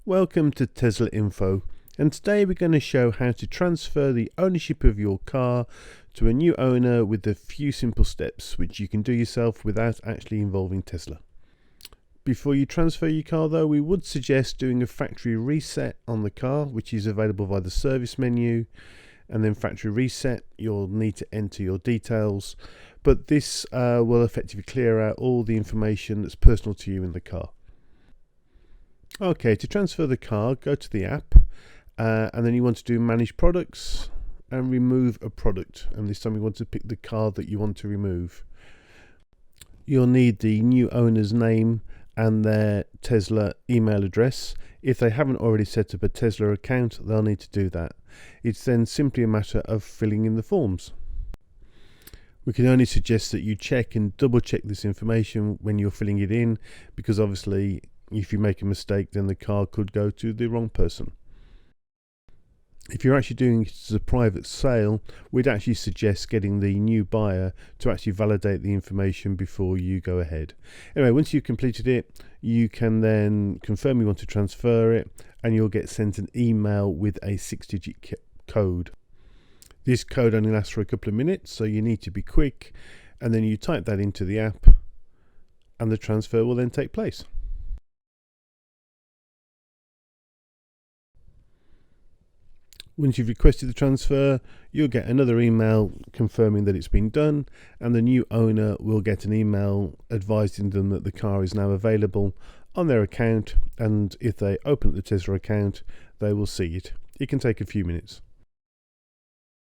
Welcome to Tesla Info, and today we're going to show how to transfer the ownership of your car to a new owner with a few simple steps which you can do yourself without actually involving Tesla. Before you transfer your car though, we would suggest doing a factory reset on the car, which is available via the service menu. And then factory reset, you'll need to enter your details, but this will effectively clear out all the information that's personal to you in the car. Okay, to transfer the car, go to the app and then you want to do manage products and remove a product, and this time you want to pick the car that you want to remove. You'll need the new owner's name and their Tesla email address. If they haven't already set up a Tesla account, they'll need to do that. It's then simply a matter of filling in the forms. We can only suggest that you check and double check this information when you're filling it in, because obviously if you make a mistake, then the car could go to the wrong person. If you're actually doing it as a private sale, we'd actually suggest getting the new buyer to actually validate the information before you go ahead. Anyway, once you've completed it, you can then confirm you want to transfer it, and you'll get sent an email with a 6-digit code. This code only lasts for a couple of minutes, so you need to be quick, and then you type that into the app and the transfer will then take place. Once you've requested the transfer, you'll get another email confirming that it's been done, and the new owner will get an email advising them that the car is now available on their account, and if they open up the Tesla account, they will see it. It can take a few minutes.